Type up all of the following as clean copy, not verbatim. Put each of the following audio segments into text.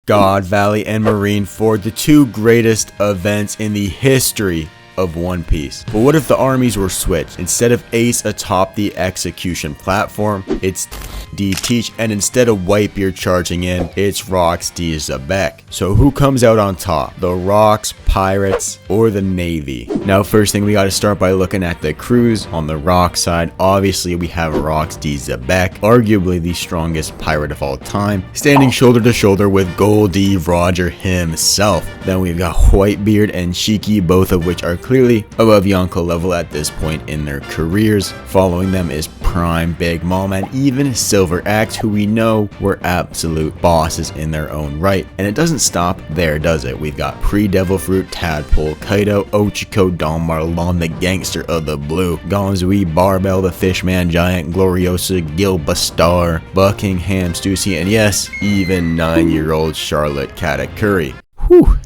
God, Valley and Marineford, the two greatest events in the history of One Piece. But what if the armies were switched? Instead of Ace atop the execution platform, it's D Teach, and instead of Whitebeard charging in, it's Rocks D Xebec. So who comes out on top? The Rocks, Pirates, or the Navy? Now, first thing, we gotta start by looking at the crews. On the Rock side, obviously we have Rocks D Xebec, arguably the strongest pirate of all time, standing shoulder to shoulder with Goldie Roger himself. Then we've got Whitebeard and Shiki, both of which are clearly above Yonko level at this point in their careers. Following them is Prime, Big Mom, and even Silver Axe, who we know were absolute bosses in their own right. And it doesn't stop there, does it? We've got Pre-Devil Fruit, Tadpole, Kaido, Ochiko, Don Marlon, the Gangster of the Blue, Gonzui, Barbell, the Fishman Giant, Gloriosa, Gilbastar, Buckingham, Stussy, and yes, even 9-year-old Charlotte Katakuri. Whew.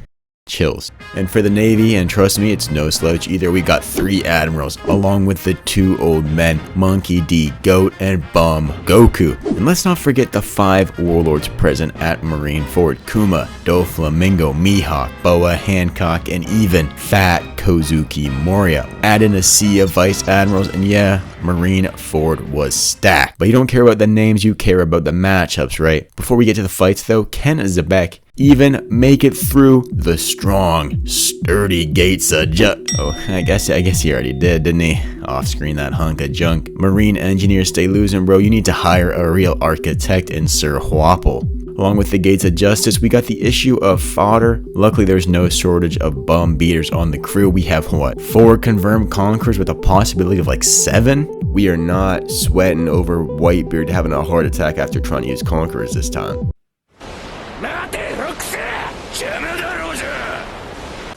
Chills. And for the Navy, and trust me, it's no slouch either, we got 3 admirals along with the 2 old men, Monkey D, Goat, and Bum Goku. And let's not forget the 5 warlords present at Marineford: Kuma, Doflamingo, Mihawk, Boa Hancock, and even Fat Kozuki Moria. Add in a sea of vice admirals, and yeah, Marineford was stacked. But you don't care about the names, you care about the matchups, right? Before we get to the fights though, can Xebec even make it through the strong, sturdy gates of I guess he already did, didn't he? Off screen, that hunk of junk. Marine engineers, stay losing, bro. You need to hire a real architect in Sir Huapple. Along with the Gates of Justice, we got the issue of fodder. Luckily, there's no shortage of bum beaters on the crew. We have, what, 4 confirmed conquerors with a possibility of like 7? We are not sweating over Whitebeard having a heart attack after trying to use conquerors this time.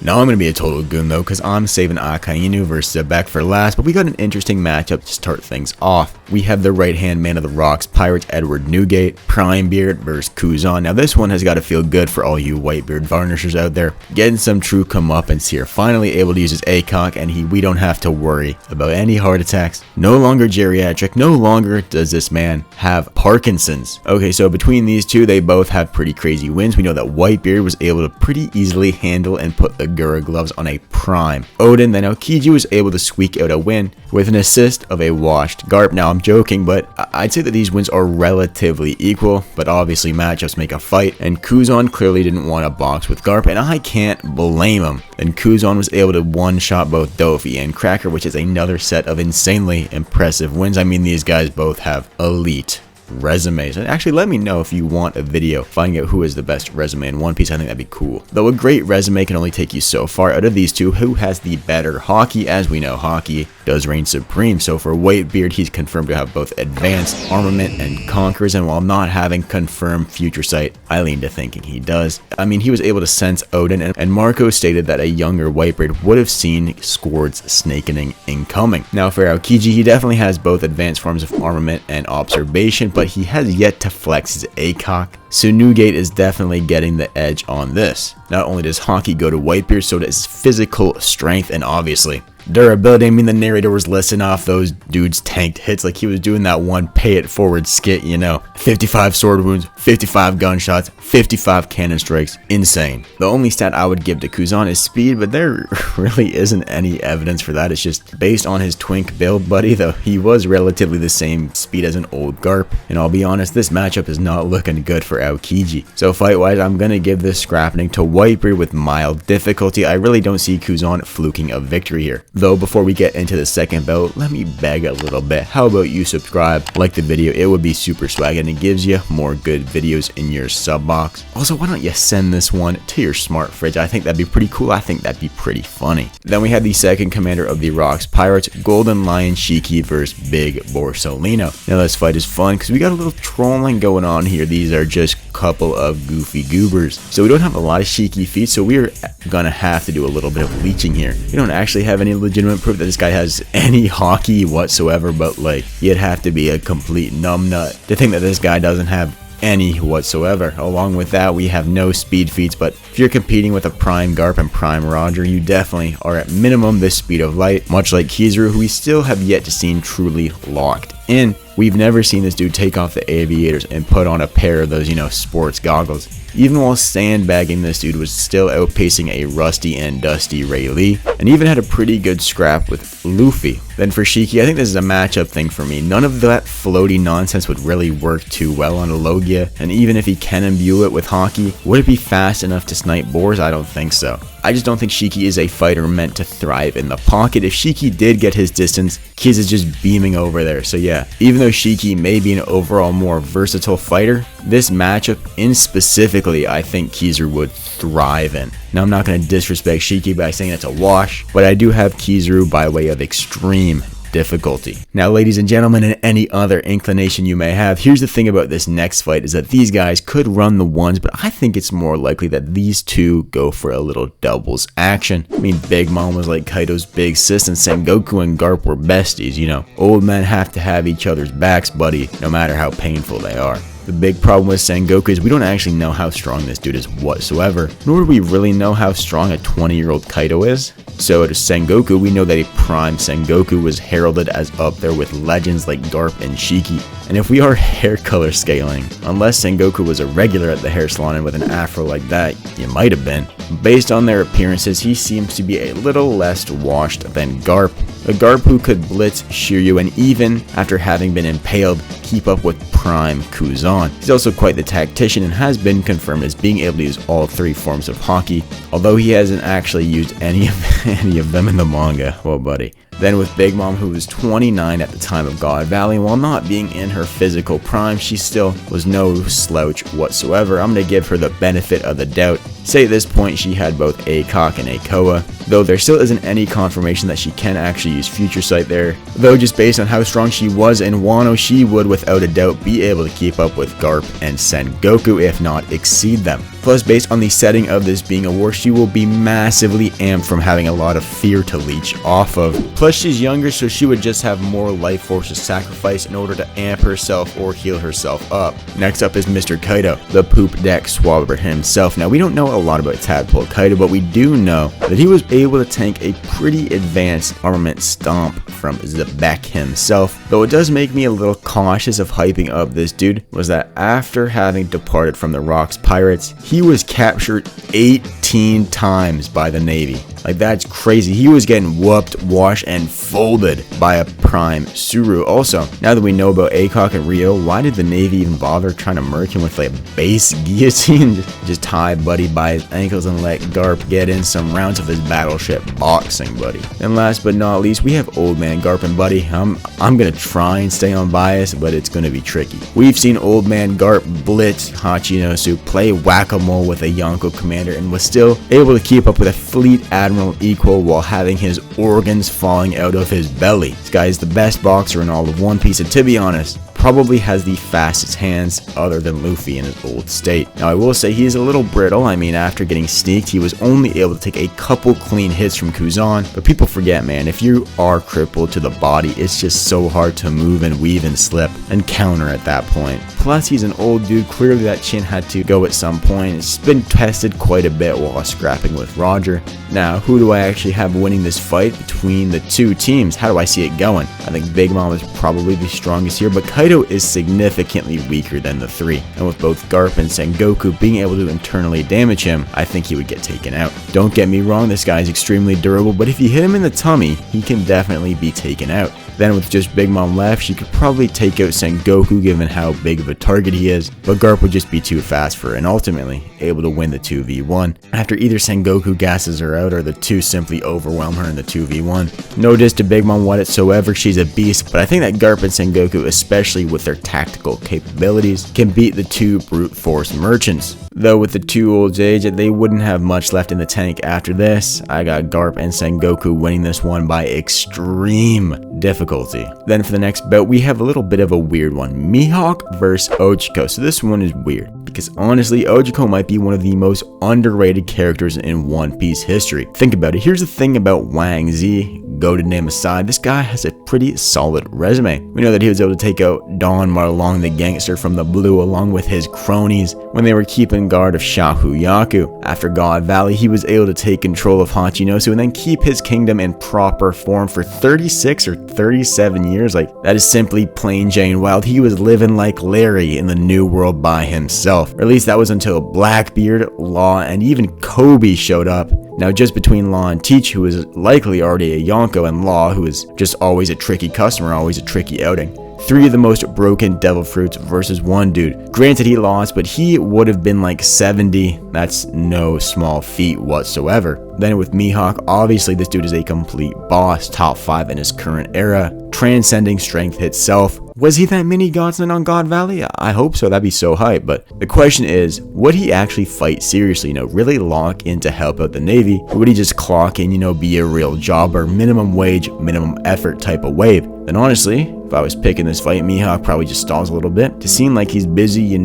Now I'm going to be a total goon though, because I'm saving Akainu versus Xebec for last, but we got an interesting matchup to start things off. We have the right-hand man of the Rocks Pirates, Edward Newgate, Primebeard versus Kuzan. Now this one has got to feel good for all you Whitebeard varnishers out there, getting some true comeuppance here. Finally able to use his ACOG, and we don't have to worry about any heart attacks. No longer geriatric, no longer does this man have Parkinson's. Okay, so between these two, they both have pretty crazy wins. We know that Whitebeard was able to pretty easily handle and put the Garo gloves on a Prime Odin. Then Aokiji was able to squeak out a win with an assist of a washed Garp. Now I'm joking, but I'd say that these wins are relatively equal, but obviously matchups make a fight, and Kuzan clearly didn't want to box with Garp, and I can't blame him. And Kuzan was able to one-shot both Dofi and Cracker, which is another set of insanely impressive wins. I mean, these guys both have elite resumes, and actually let me know if you want a video finding out who is the best resume in One Piece. I think that'd be cool. Though a great resume can only take you so far. Out of these two, who has the better Haki? As we know, Haki does reign supreme. So for Whitebeard, he's confirmed to have both advanced armament and conquerors, and while not having confirmed future sight, I lean to thinking he does. I mean, he was able to sense Odin, and Marco stated that a younger Whitebeard would have seen Squard's snakening incoming. Now for Aokiji, he definitely has both advanced forms of armament and observation, but he has yet to flex his ACOG, so Newgate is definitely getting the edge on this. Not only does Haki go to Whitebeard, so does physical strength and obviously durability. I mean, the narrator was listing off those dudes' tanked hits like he was doing that one pay it forward skit, you know. 55 sword wounds, 55 gunshots, 55 cannon strikes. Insane. The only stat I would give to Kuzan is speed, but there really isn't any evidence for that. It's just based on his twink build, buddy, though he was relatively the same speed as an old Garp. And I'll be honest, this matchup is not looking good for Aokiji. So fight-wise, I'm going to give this scrapping to Whitebeard with mild difficulty. I really don't see Kuzan fluking a victory here. Though before we get into the second bout, let me beg a little bit. How about you subscribe, like the video? It would be super swag, and it gives you more good videos in your sub box. Also, why don't you send this one to your smart fridge? I think that'd be pretty cool. I think that'd be pretty funny. Then we had the second commander of the Rocks Pirates, Golden Lion Shiki versus Big Borsolino. Now this fight is fun because we got a little trolling going on here. These are just a couple of goofy goobers. So we don't have a lot of Shiki feats, so we're gonna have to do a little bit of leeching here. We don't actually have any legitimate proof that this guy has any Haki whatsoever, but like, you'd have to be a complete numbnut to think that this guy doesn't have any whatsoever. Along with that, we have no speed feats, but if you're competing with a Prime Garp and Prime Roger, you definitely are at minimum the speed of light, much like Kizaru, who we still have yet to see truly locked in. We've never seen this dude take off the aviators and put on a pair of those, sports goggles. Even while sandbagging, this dude was still outpacing a rusty and dusty Rayleigh, and even had a pretty good scrap with Luffy. Then for Shiki, I think this is a matchup thing for me. None of that floaty nonsense would really work too well on a Logia, and even if he can imbue it with Haki, would it be fast enough to snipe boars? I don't think so. I just don't think Shiki is a fighter meant to thrive in the pocket. If Shiki did get his distance, Kiz is just beaming over there. So yeah, even though Shiki may be an overall more versatile fighter, this matchup in specifically, I think Kizaru would thrive in. Now, I'm not going to disrespect Shiki by saying it's a wash, but I do have Kizaru by way of extreme difficulty. Now, ladies and gentlemen, and any other inclination you may have, here's the thing about this next fight is that these guys could run the ones, but I think it's more likely that these two go for a little doubles action. I mean, Big Mom was like Kaido's big sis, and Sengoku and Garp were besties, Old men have to have each other's backs, buddy, no matter how painful they are. The big problem with Sengoku is we don't actually know how strong this dude is whatsoever, nor do we really know how strong a 20-year-old Kaido is. So at Sengoku, we know that a prime Sengoku was heralded as up there with legends like Garp and Shiki. And if we are hair color scaling, unless Sengoku was a regular at the hair salon and with an afro like that, you might have been. Based on their appearances, he seems to be a little less washed than Garp. A Garp who could blitz Shiryu and even, after having been impaled, keep up with prime Kuzan. He's also quite the tactician and has been confirmed as being able to use all three forms of Haki, although he hasn't actually used any of them in the manga. Well, buddy. Then with Big Mom, who was 29 at the time of God Valley, while not being in her physical prime, she still was no slouch whatsoever. I'm going to give her the benefit of the doubt. Say at this point she had both ACOG and ACOA, though there still isn't any confirmation that she can actually use Future Sight there. Though just based on how strong she was in Wano, she would without a doubt be able to keep up with Garp and Sengoku, if not exceed them. Plus, based on the setting of this being a war, she will be massively amped from having a lot of fear to leech off of. Plus, she's younger, so she would just have more life force to sacrifice in order to amp herself or heal herself up. Next up is Mr. Kaido, the poop deck swabber himself. Now, we don't know a lot about Tadpole Kaido, but we do know that he was able to tank a pretty advanced armament stomp from Xebec himself. Though it does make me a little cautious of hyping up this dude, was that after having departed from the Rocks Pirates, he was captured 18 times by the Navy. Like, that's crazy. He was getting whooped, washed, and folded by a prime Suru. Also, now that we know about ACOG and Rio, why did the Navy even bother trying to murk him with like a base guillotine? Just tie Buddy by his ankles and let Garp get in some rounds of his battleship boxing, buddy. And last but not least, we have Old Man Garp and Buddy. I'm gonna try and stay unbiased, but it's gonna be tricky. We've seen Old Man Garp blitz Hachinosu, play whack-a-mole with a Yonko commander, and was still able to keep up with a fleet admiral equal while having his organs falling out of his belly. This guy is the best boxer in all of One Piece, and to be honest, probably has the fastest hands other than Luffy in his old state. Now, I will say he is a little brittle. I mean, after getting sneaked, he was only able to take a couple clean hits from Kuzan, but people forget, man, if you are crippled to the body, it's just so hard to move and weave and slip and counter at that point. Plus, he's an old dude. Clearly that chin had to go at some point. It's been tested quite a bit while scrapping with Roger. Now, who do I actually have winning this fight between the two teams? How do I see it going? I think Big Mom is probably the strongest here, but Kaido is significantly weaker than the three, and with both Garp and Sengoku being able to internally damage him, I think he would get taken out. Don't get me wrong, this guy is extremely durable, but if you hit him in the tummy, he can definitely be taken out. Then with just Big Mom left, she could probably take out Sengoku given how big of a target he is, but Garp would just be too fast for her and ultimately able to win the 2v1. After either Sengoku gasses her out or the two simply overwhelm her in the 2v1. No diss to Big Mom whatsoever, she's a beast, but I think that Garp and Sengoku, especially with their tactical capabilities, can beat the two brute force merchants. Though with the two olds age, they wouldn't have much left in the tank after this. I got Garp and Sengoku winning this one by extreme difficulty. Then for the next bout, we have a little bit of a weird one. Mihawk versus Ojiko. So this one is weird, because honestly, Ojiko might be one of the most underrated characters in One Piece history. Think about it. Here's the thing about Wang Zi, goated name aside, this guy has a pretty solid resume. We know that he was able to take out Don Marlong the gangster from the blue along with his cronies when they were keeping guard of Shakuyaku. After God Valley, he was able to take control of Hachinosu and then keep his kingdom in proper form for 36 or 37 years. Like, that is simply plain Jane wild. He was living like Larry in the New World by himself. Or at least that was until Blackbeard, Law, and even Kobe showed up. Now, just between Law and Teach, who was likely already a Yonko, and Law, who is just always a tricky customer, always a tricky outing. 3 of the most broken devil fruits versus 1 dude. Granted, he lost, but he would have been like 70. That's no small feat whatsoever. Then with Mihawk, obviously this dude is a complete boss, top 5 in his current era, transcending strength itself. Was he that mini godsend on God Valley? I hope so, that'd be so hype. But the question is, would he actually fight seriously, really lock in to help out the Navy? Or would he just clock in, be a real jobber, minimum wage, minimum effort type of wave? Then honestly, if I was picking this fight, Mihawk probably just stalls a little bit. To seem like he's busy,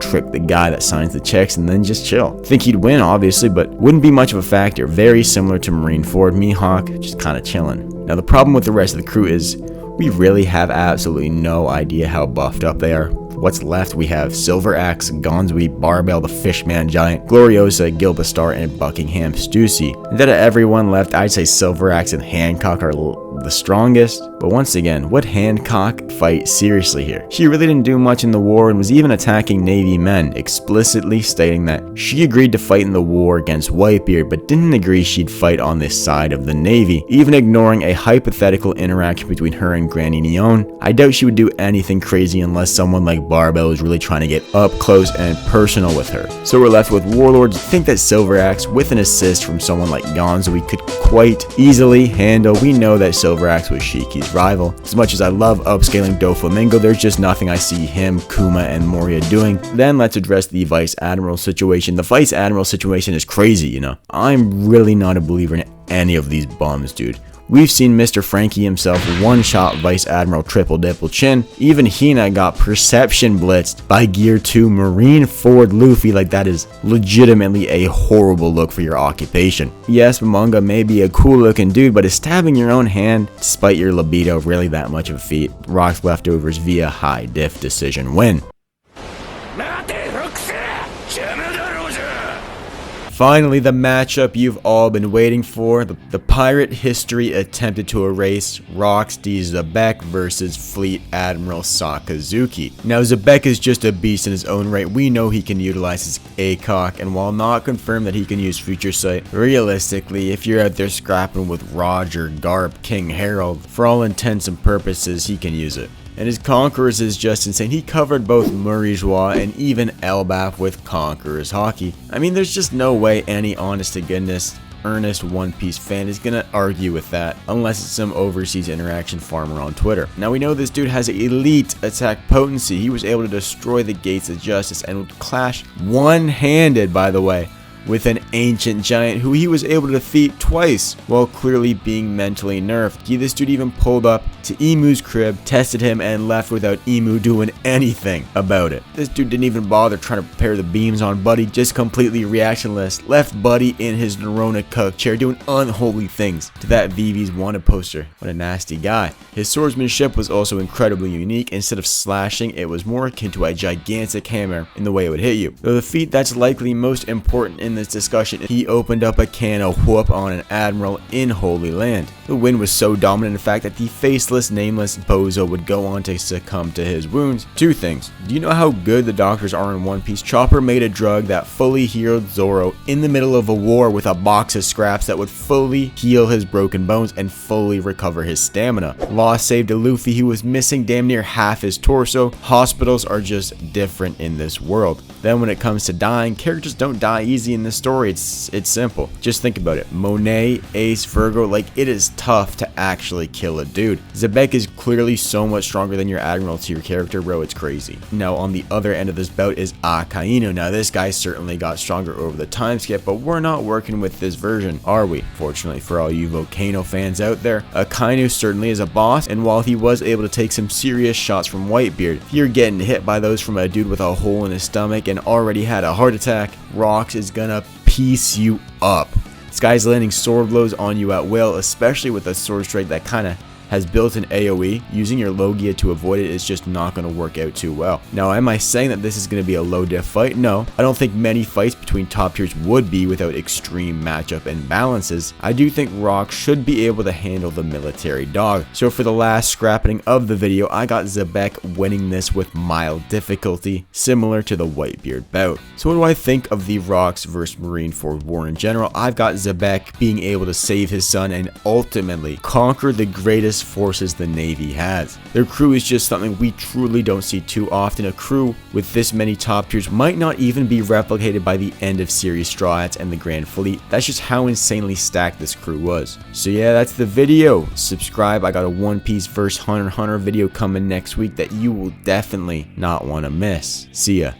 trick the guy that signs the checks and then just chill. Think he'd win, obviously, but wouldn't be much of a factor. Very similar to Marineford, Mihawk just kind of chilling. Now the problem with the rest of the crew is we really have absolutely no idea how buffed up they are. What's left, we have Silver Axe, Gonzui, Barbell, the Fishman Giant, Gloriosa, Gilbastar, and Buckingham Stussy. Instead of everyone left, I'd say Silver Axe and Hancock are the strongest. But once again, would Hancock fight seriously here? She really didn't do much in the war and was even attacking Navy men, explicitly stating that she agreed to fight in the war against Whitebeard, but didn't agree she'd fight on this side of the Navy, even ignoring a hypothetical interaction between her and Granny Neon. I doubt she would do anything crazy unless someone like Barbell is really trying to get up close and personal with her. So we're left with Warlords. Think that Silver Axe, with an assist from someone like Gonzo, we could quite easily handle. We know that Silver Axe was Shiki's rival. As much as I love upscaling Doflamingo, there's just nothing I see him, Kuma, and Moria doing. Then let's address the Vice Admiral situation. The Vice Admiral situation is crazy, I'm really not a believer in any of these bums, dude. We've seen Mr. Frankie himself one-shot Vice Admiral Triple Dipple Chin. Even Hina got perception blitzed by Gear 2 Marineford Luffy. Like, that is legitimately a horrible look for your occupation. Yes, Momonga may be a cool looking dude, but is stabbing your own hand, despite your libido, really that much of a feat? Rock's leftovers via high diff decision win. Finally, the matchup you've all been waiting for. The pirate history attempted to erase Rocks D Xebec versus Fleet Admiral Sakazuki. Now, Xebec is just a beast in his own right. We know he can utilize his ACOG, and while not confirmed that he can use Future Sight, realistically, if you're out there scrapping with Roger, Garp, King Harold, for all intents and purposes, he can use it. And his Conquerors is just insane. He covered both Murijois and even Elbaf with Conquerors Hockey. I mean, there's just no way any honest to goodness earnest One Piece fan is gonna argue with that, unless it's some overseas interaction farmer on Twitter. Now, we know this dude has elite attack potency. He was able to destroy the Gates of Justice and would clash one-handed, by the way, with an ancient giant who he was able to defeat twice while clearly being mentally nerfed. This dude even pulled up to Emu's crib, tested him, and left without Emu doing anything about it. This dude didn't even bother trying to prepare the beams on Buddy, just completely reactionless. Left Buddy in his Nerona cuck chair doing unholy things to that VV's wanted poster. What a nasty guy. His swordsmanship was also incredibly unique. Instead of slashing, it was more akin to a gigantic hammer in the way it would hit you. Though the feat that's likely most important in this discussion, he opened up a can of whoop on an admiral in Holy Land. The win was so dominant, in fact, that the faceless, nameless bozo would go on to succumb to his wounds. 2 things. Do you know how good the doctors are in One Piece? Chopper made a drug that fully healed Zoro in the middle of a war with a box of scraps that would fully heal his broken bones and fully recover his stamina. Law saved a Luffy who was missing damn near half his torso. Hospitals are just different in this world. Then when it comes to dying, characters don't die easy in this story. It's simple. Just think about it. Monet, Ace, Virgo, like, it is tough to actually kill a dude. Xebec is clearly so much stronger than your admiral to your character, bro. It's crazy. Now, on the other end of this bout is Akainu. Now, this guy certainly got stronger over the time skip, but we're not working with this version, are we? Fortunately for all you Volcano fans out there, Akainu certainly is a boss, and while he was able to take some serious shots from Whitebeard, if you're getting hit by those from a dude with a hole in his stomach and already had a heart attack, Rocks is gonna piece you up. Sky's landing sword blows on you at will, especially with a sword strike that kinda has built-in AoE. Using your Logia to avoid it is just not going to work out too well. Now, am I saying that this is going to be a low diff fight? No, I don't think many fights between top tiers would be without extreme matchup imbalances. I do think Rock should be able to handle the military dog. So for the last scrapping of the video, I got Xebec winning this with mild difficulty, similar to the Whitebeard bout. So what do I think of the Rocks versus Marineford war in general? I've got Xebec being able to save his son and ultimately conquer the greatest forces the Navy has. Their crew is just something we truly don't see too often. A crew with this many top tiers might not even be replicated by the end of series Straw Hats and the Grand Fleet. That's just how insanely stacked this crew was. So yeah, that's the video. Subscribe. I got a One Piece vs Hunter x Hunter video coming next week that you will definitely not want to miss. See ya.